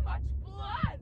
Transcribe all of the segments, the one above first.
much blood!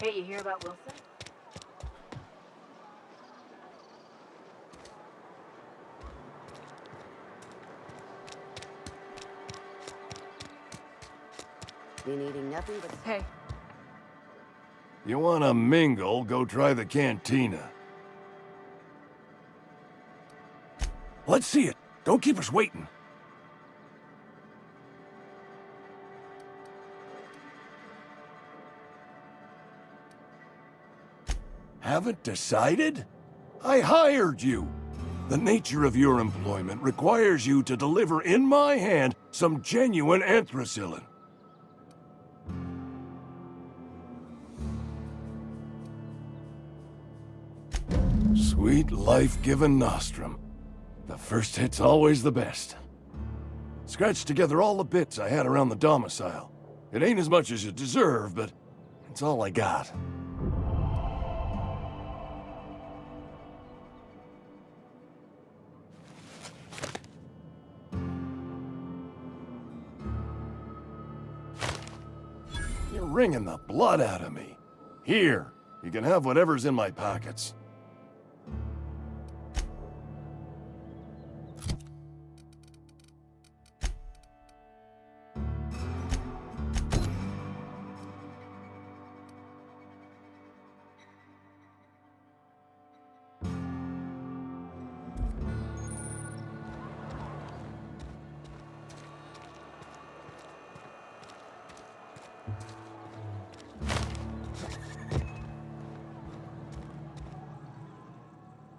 Hey, you hear about Wilson? Been eating nothing but... Hey. You wanna mingle, go try the cantina. Let's see it. Don't keep us waiting. Haven't decided? I hired you. The nature of your employment requires you to deliver in my hand some genuine anthracillin. Sweet life-giving nostrum. The first hit's always the best. Scratched together all the bits I had around the domicile. It ain't as much as you deserve, but it's all I got. You're wringing the blood out of me. Here, you can have whatever's in my pockets.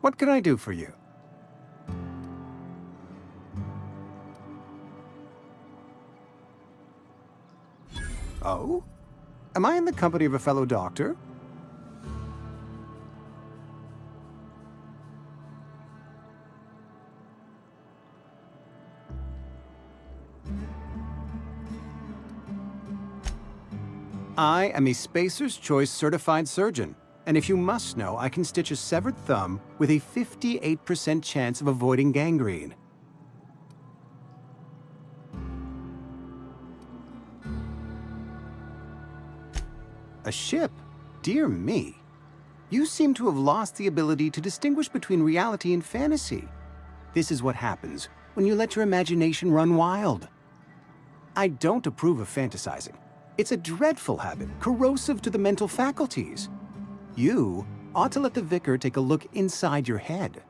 What can I do for you? Oh? Am I in the company of a fellow doctor? I am a Spacer's Choice certified surgeon. And if you must know, I can stitch a severed thumb with a 58% chance of avoiding gangrene. A ship? Dear me. You seem to have lost the ability to distinguish between reality and fantasy. This is what happens when you let your imagination run wild. I don't approve of fantasizing. It's a dreadful habit, corrosive to the mental faculties. You ought to let the vicar take a look inside your head.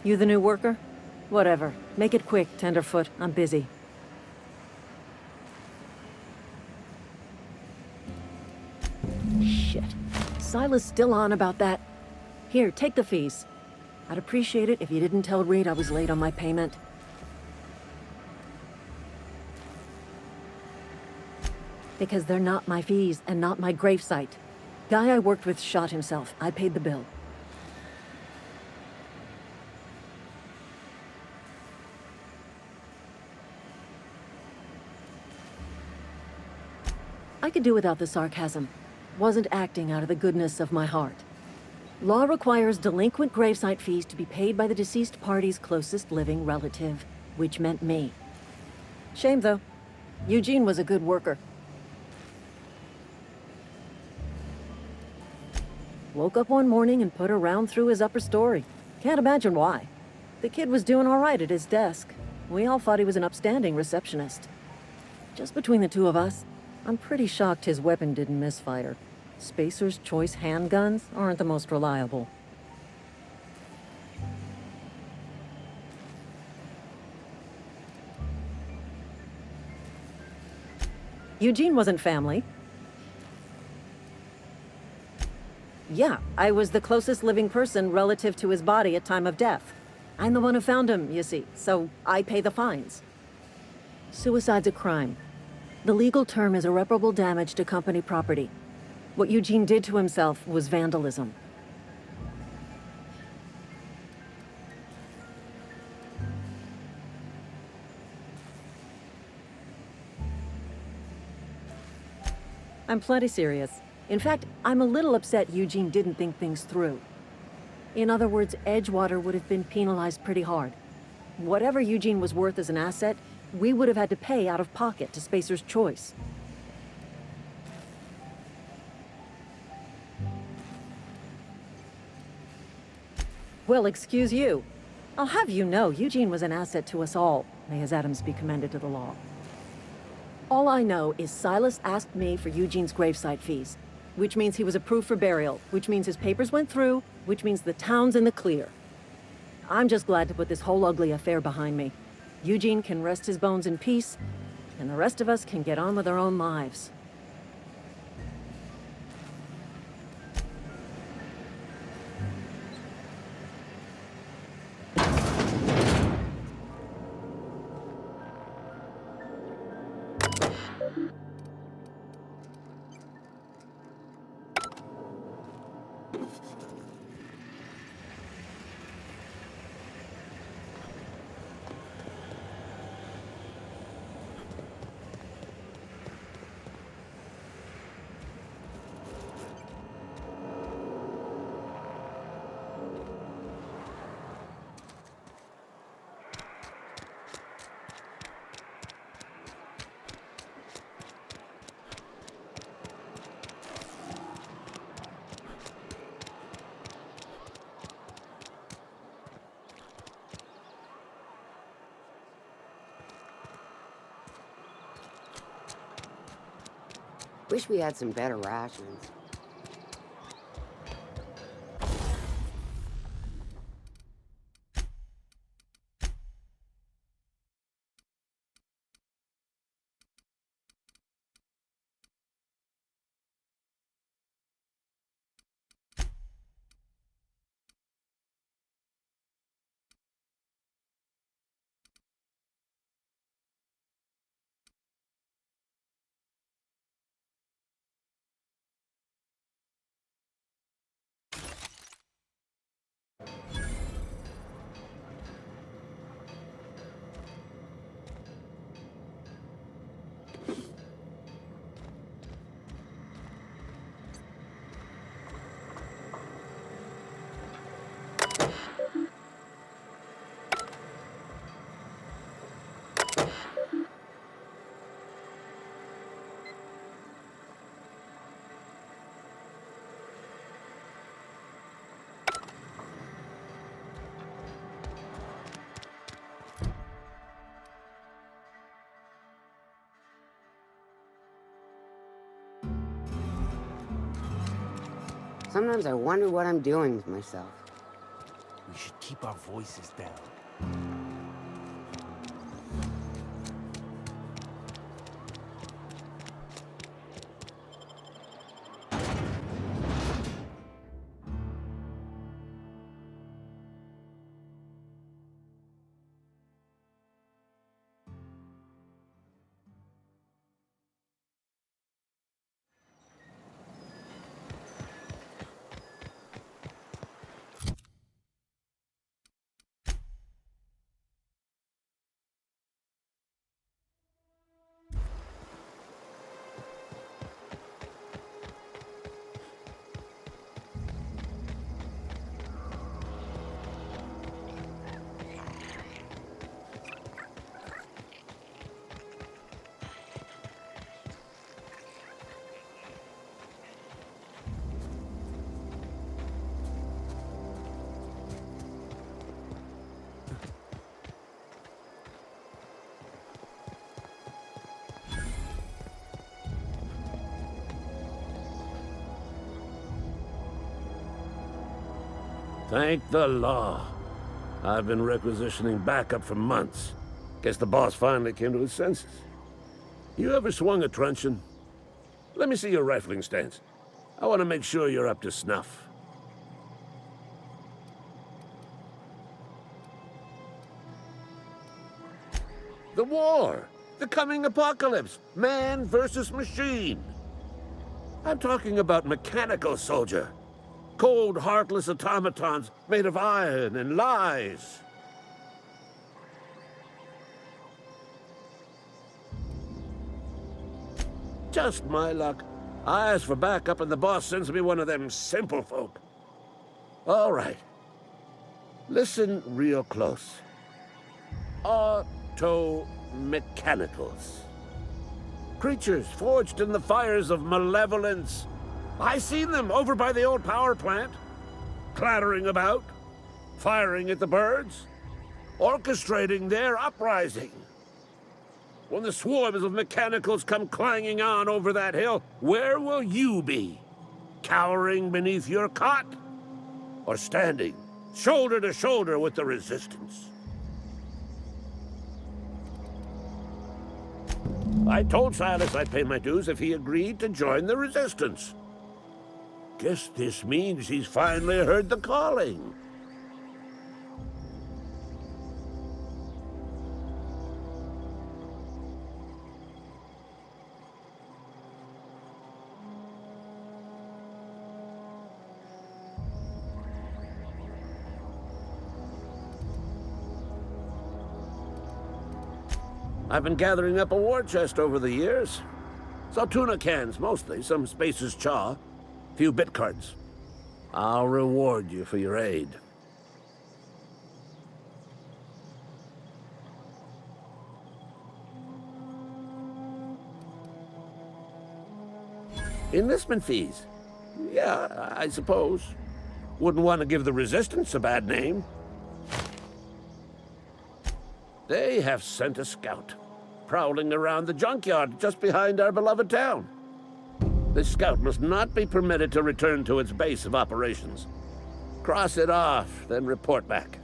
You the new worker? Whatever. Make it quick, Tenderfoot. I'm busy. Shit. Silas still on about that. Here, take the fees. I'd appreciate it if you didn't tell Reed I was late on my payment. Because they're not my fees and not my gravesite. Guy I worked with shot himself. I paid the bill. I could do without the sarcasm. Wasn't acting out of the goodness of my heart. Law requires delinquent gravesite fees to be paid by the deceased party's closest living relative, which meant me. Shame, though. Eugene was a good worker. Woke up one morning and put a round through his upper story. Can't imagine why. The kid was doing all right at his desk. We all thought he was an upstanding receptionist. Just between the two of us, I'm pretty shocked his weapon didn't misfire. Spacer's Choice handguns aren't the most reliable. Eugene wasn't family. Yeah, I was the closest living person relative to his body at time of death. I'm the one who found him, you see, so I pay the fines. Suicide's a crime. The legal term is irreparable damage to company property. What Eugene did to himself was vandalism. I'm plenty serious. In fact, I'm a little upset Eugene didn't think things through. In other words, Edgewater would have been penalized pretty hard. Whatever Eugene was worth as an asset, we would have had to pay out of pocket to Spacer's Choice. Well, excuse you. I'll have you know, Eugene was an asset to us all. May his atoms be commended to the law. All I know is Silas asked me for Eugene's gravesite fees, which means he was approved for burial, which means his papers went through, which means the town's in the clear. I'm just glad to put this whole ugly affair behind me. Eugene can rest his bones in peace, and the rest of us can get on with our own lives. Wish we had some better rations. Sometimes I wonder what I'm doing with myself. We should keep our voices down. Thank the law. I've been requisitioning backup for months. Guess the boss finally came to his senses. You ever swung a truncheon? Let me see your rifling stance. I want to make sure you're up to snuff. The war! The coming apocalypse! Man versus machine! I'm talking about mechanical soldier. Cold, heartless automatons made of iron and lies. Just my luck. I ask for backup and the boss sends me one of them simple folk. All right. Listen real close. Auto-mechanicals. Creatures forged in the fires of malevolence. I seen them over by the old power plant. Clattering about. Firing at the birds. Orchestrating their uprising. When the swarms of mechanicals come clanging on over that hill, where will you be? Cowering beneath your cot? Or standing, shoulder to shoulder with the resistance? I told Silas I'd pay my dues if he agreed to join the resistance. Guess this means he's finally heard the calling. I've been gathering up a war chest over the years. Saw tuna cans, mostly, some Spacer's chaw, few bit cards. I'll reward you for your aid. Enlistment fees. Yeah, I suppose. Wouldn't want to give the Resistance a bad name. They have sent a scout, prowling around the junkyard just behind our beloved town. This scout must not be permitted to return to its base of operations. Cross it off, then report back.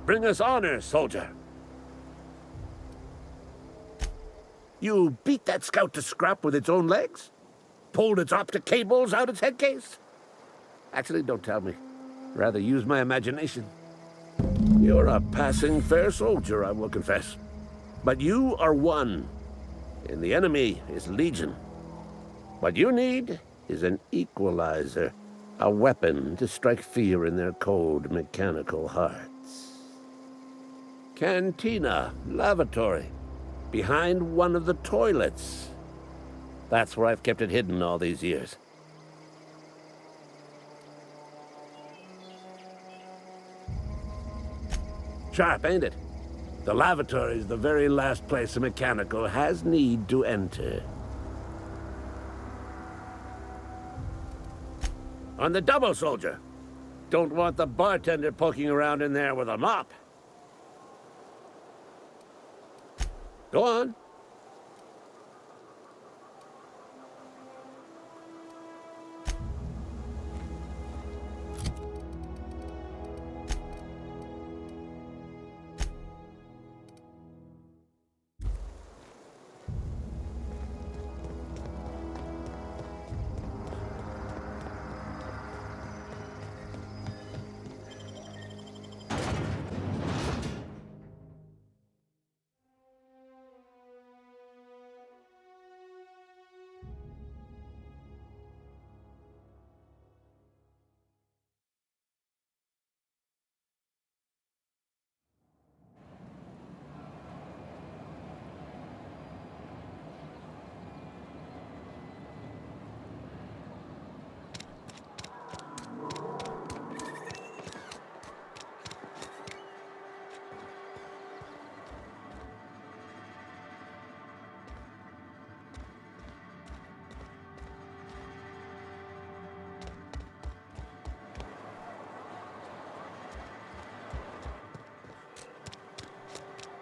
Bring us honor, soldier. You beat that scout to scrap with its own legs? Pulled its optic cables out its head case? Actually, don't tell me. Rather use my imagination. You're a passing fair soldier, I will confess. But you are one, and the enemy is legion. What you need is an equalizer, a weapon to strike fear in their cold, mechanical hearts. Cantina, lavatory, behind one of the toilets. That's where I've kept it hidden all these years. Sharp, ain't it? The lavatory is the very last place a mechanical has need to enter. On the double, soldier. Don't want the bartender poking around in there with a mop. Go on.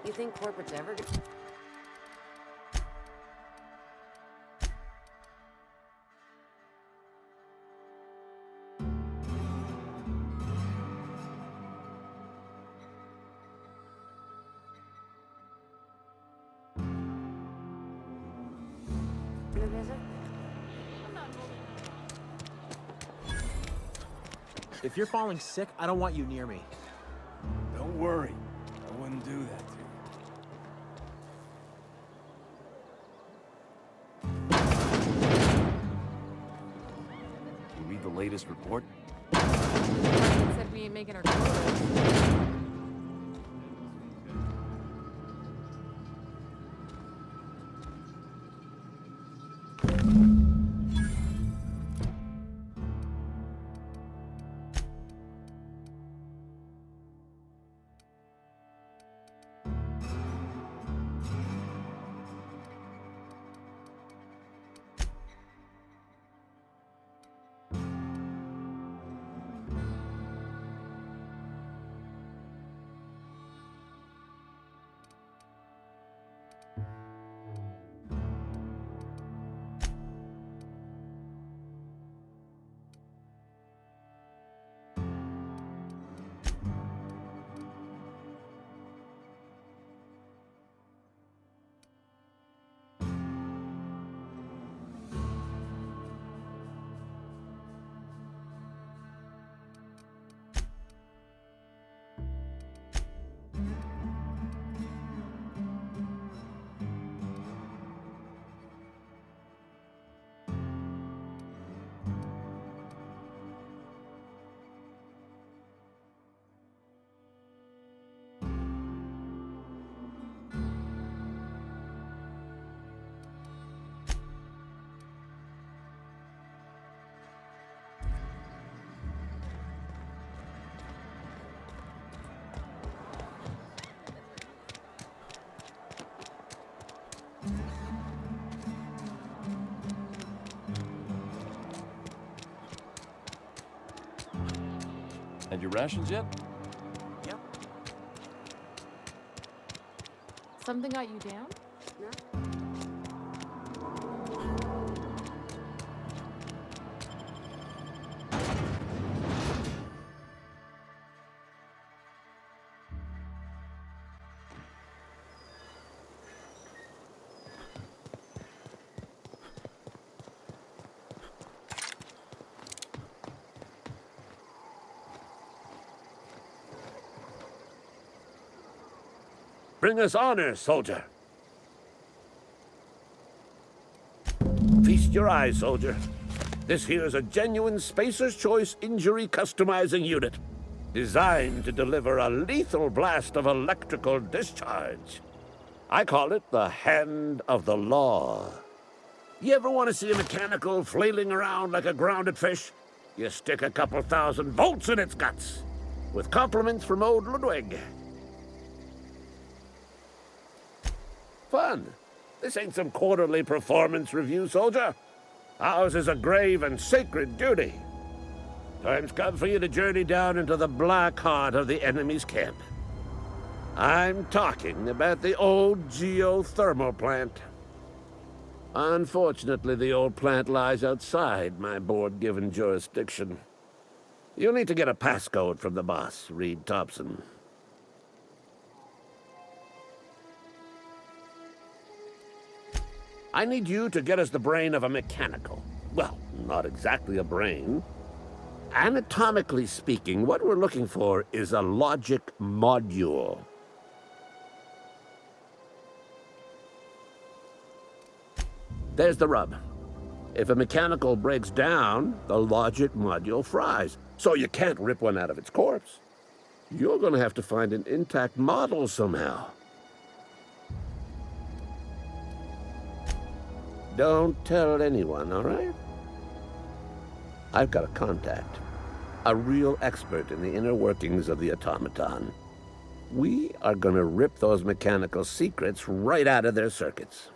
You think corporate's ever gonna... gonna visit? If you're falling sick, I don't want you near me. Don't worry. I wouldn't do that to you. You read the latest report? Said we ain't making our quotas. And your rations yet? Yep. Something got you down? Bring us honor, soldier. Feast your eyes, soldier. This here's a genuine Spacer's Choice injury customizing unit, designed to deliver a lethal blast of electrical discharge. I call it the Hand of the Law. You ever want to see a mechanical flailing around like a grounded fish? You stick a couple thousand volts in its guts. With compliments from old Ludwig. Fun. This ain't some quarterly performance review, soldier. Ours is a grave and sacred duty. Time's come for you to journey down into the black heart of the enemy's camp. I'm talking about the old geothermal plant. Unfortunately, the old plant lies outside my board-given jurisdiction. You'll need to get a passcode from the boss, Reed Thompson. I need you to get us the brain of a mechanical. Well, not exactly a brain. Anatomically speaking, what we're looking for is a logic module. There's the rub. If a mechanical breaks down, the logic module fries. So you can't rip one out of its corpse. You're gonna have to find an intact model somehow. Don't tell anyone, all right? I've got a contact. A real expert in the inner workings of the automaton. We are gonna rip those mechanical secrets right out of their circuits.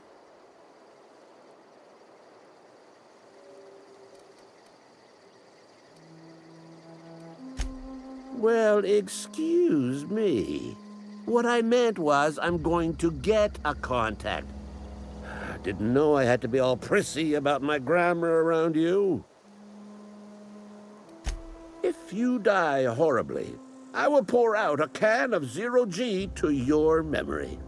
Well, excuse me. What I meant was I'm going to get a contact. Didn't know I had to be all prissy about my grammar around you. If you die horribly, I will pour out a can of 0G to your memory.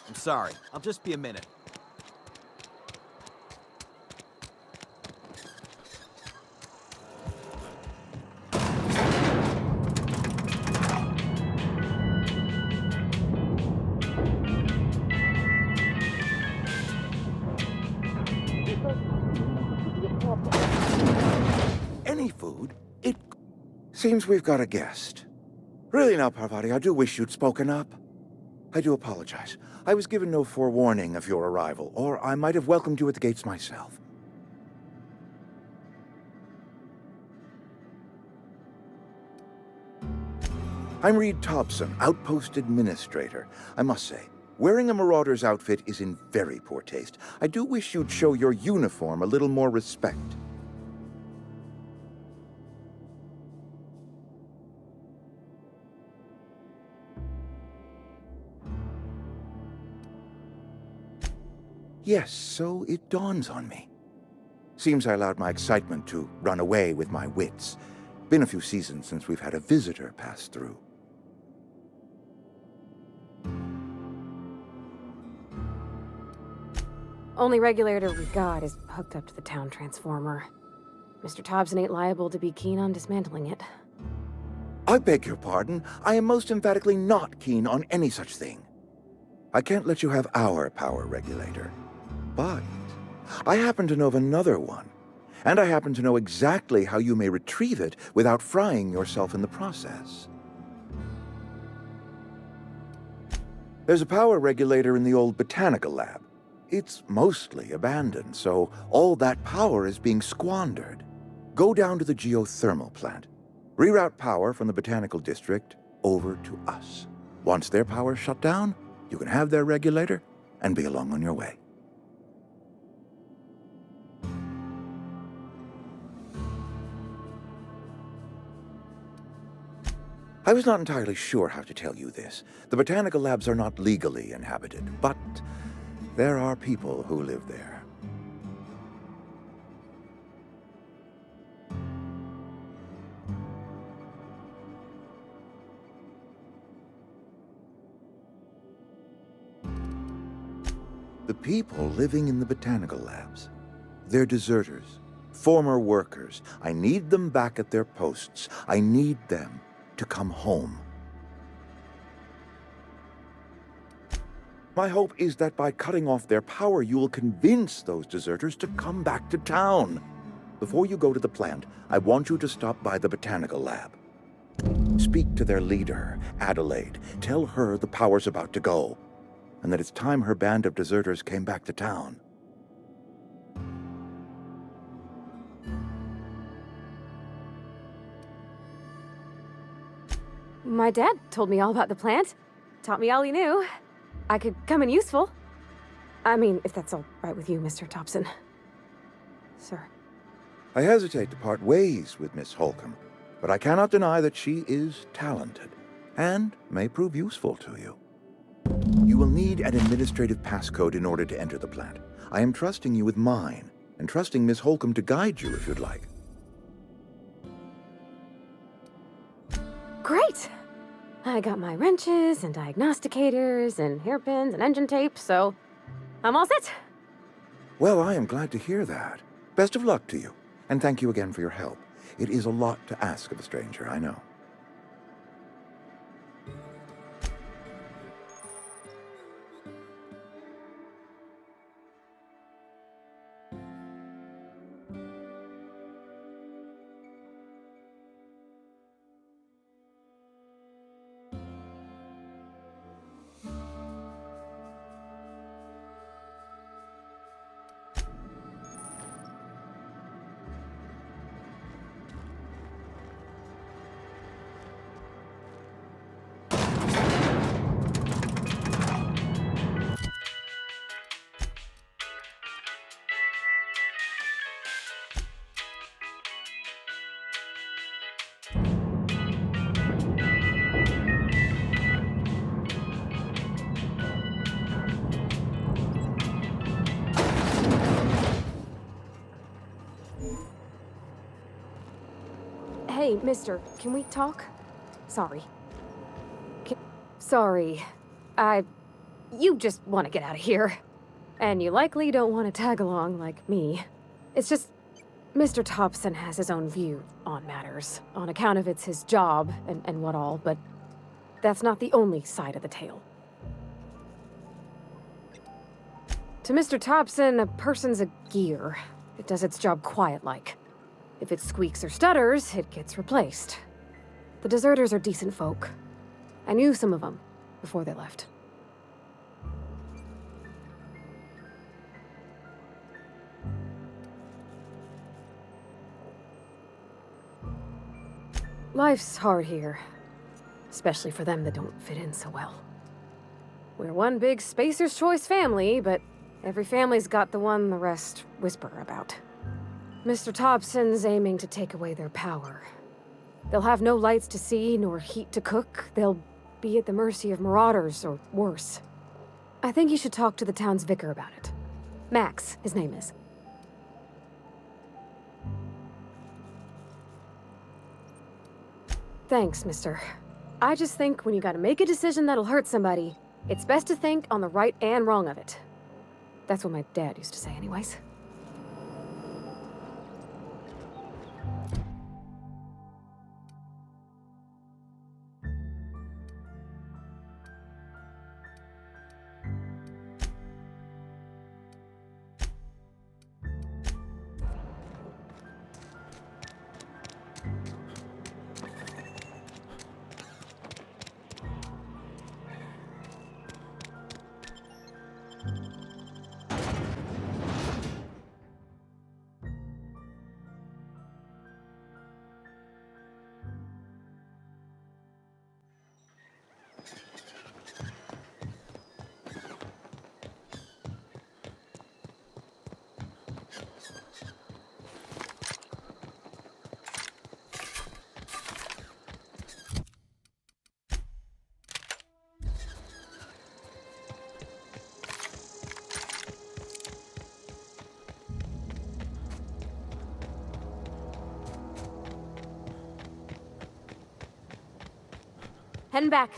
I'm sorry. I'll just be a minute. Any food? It seems we've got a guest. Really now, Parvati, I do wish you'd spoken up. I do apologize. I was given no forewarning of your arrival, or I might have welcomed you at the gates myself. I'm Reed Thompson, Outpost Administrator. I must say, wearing a Marauder's outfit is in very poor taste. I do wish you'd show your uniform a little more respect. Yes, so it dawns on me. Seems I allowed my excitement to run away with my wits. Been a few seasons since we've had a visitor pass through. Only regulator we got is hooked up to the town transformer. Mr. Thompson ain't liable to be keen on dismantling it. I beg your pardon. I am most emphatically not keen on any such thing. I can't let you have our power regulator. But I happen to know of another one. And I happen to know exactly how you may retrieve it without frying yourself in the process. There's a power regulator in the old botanical lab. It's mostly abandoned, so all that power is being squandered. Go down to the geothermal plant. Reroute power from the botanical district over to us. Once their power's shut down, you can have their regulator and be along on your way. I was not entirely sure how to tell you this. The botanical labs are not legally inhabited, but there are people who live there. The people living in the botanical labs, they're deserters, former workers. I need them back at their posts. I need them to come home. My hope is that by cutting off their power, you will convince those deserters to come back to town. Before you go to the plant, I want you to stop by the botanical lab. Speak to their leader, Adelaide. Tell her the power's about to go, and that it's time her band of deserters came back to town. My dad told me all about the plant. Taught me all he knew. I could come in useful. I mean, if that's all right with you, Mr. Thompson. Sir. I hesitate to part ways with Miss Holcomb, but I cannot deny that she is talented and may prove useful to you. You will need an administrative passcode in order to enter the plant. I am trusting you with mine, and trusting Miss Holcomb to guide you if you'd like. Great! I got my wrenches and diagnosticators and hairpins and engine tape, so I'm all set. Well, I am glad to hear that. Best of luck to you, and thank you again for your help. It is a lot to ask of a stranger, I know. Hey, mister, can we talk? Sorry. Sorry. You just want to get out of here. And you likely don't want to tag along like me. It's just, Mr. Thompson has his own view on matters, on account of it's his job and what all, but that's not the only side of the tale. To Mr. Thompson, a person's a gear. It does its job quiet-like. If it squeaks or stutters, it gets replaced. The deserters are decent folk. I knew some of them before they left. Life's hard here, especially for them that don't fit in so well. We're one big Spacer's Choice family, but every family's got the one the rest whisper about. Mr. Thompson's aiming to take away their power. They'll have no lights to see, nor heat to cook. They'll be at the mercy of marauders, or worse. I think you should talk to the town's vicar about it. Max, his name is. Thanks, mister. I just think when you gotta make a decision that'll hurt somebody, it's best to think on the right and wrong of it. That's what my dad used to say anyways. Heading back.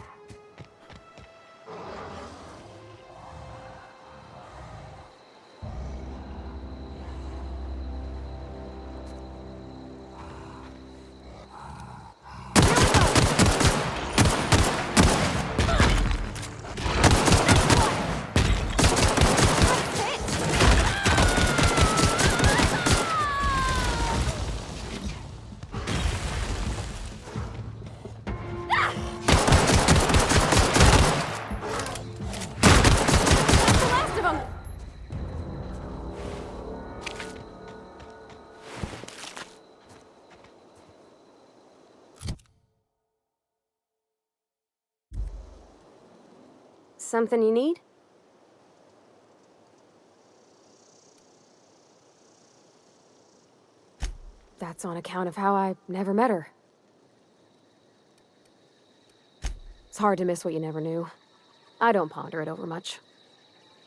Something you need? That's on account of how I never met her. It's hard to miss what you never knew. I don't ponder it over much.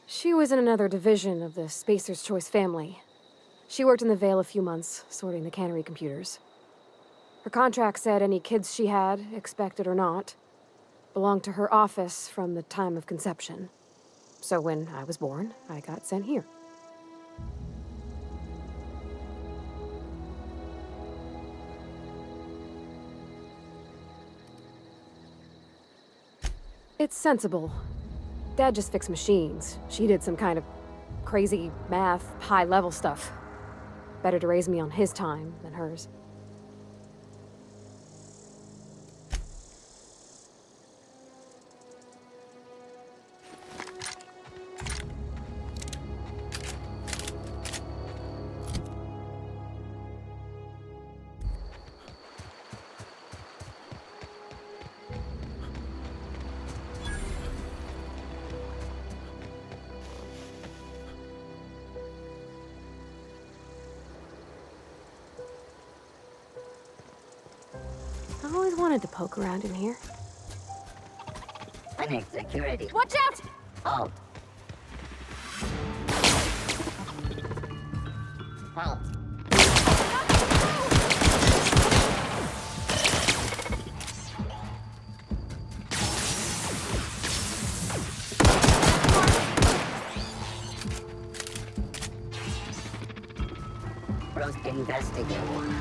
She was in another division of the Spacer's Choice family. She worked in the Vale a few months, sorting the cannery computers. Her contract said any kids she had, expected or not, belonged to her office from the time of conception. So when I was born, I got sent here. It's sensible. Dad just fixed machines. She did some kind of crazy math, high-level stuff. Better to raise me on his time than hers. I always wanted to poke around in here. I need security. Watch out! Halt. Halt. Roast investigating.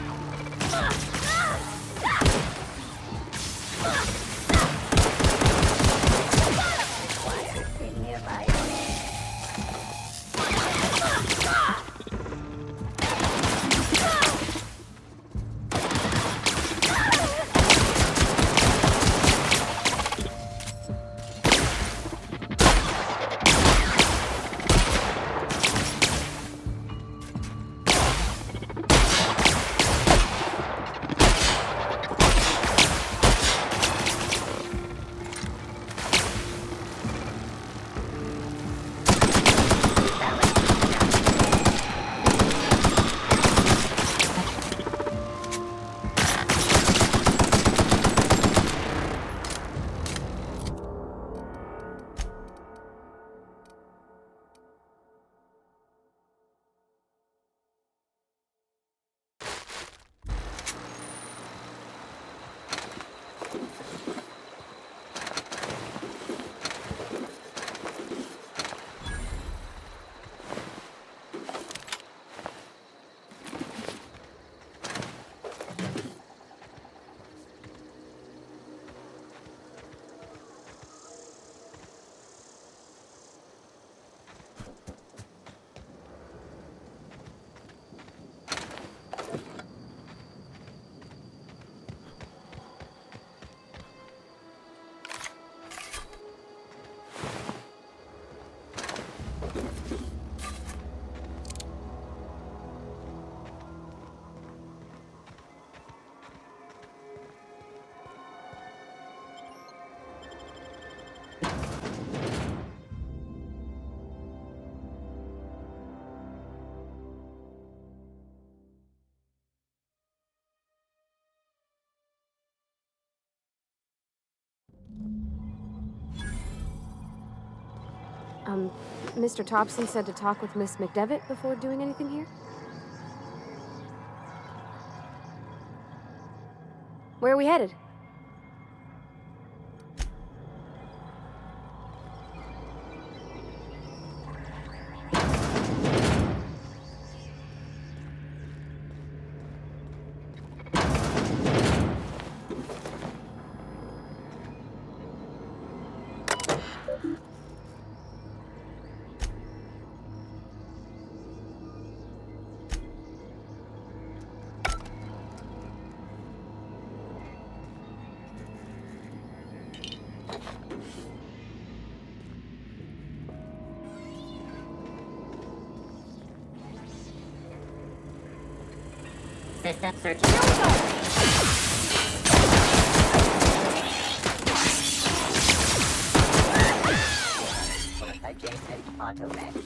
Mr. Thompson said to talk with Miss McDevitt before doing anything here? Where are we headed? System searching. Adjacent auto-med.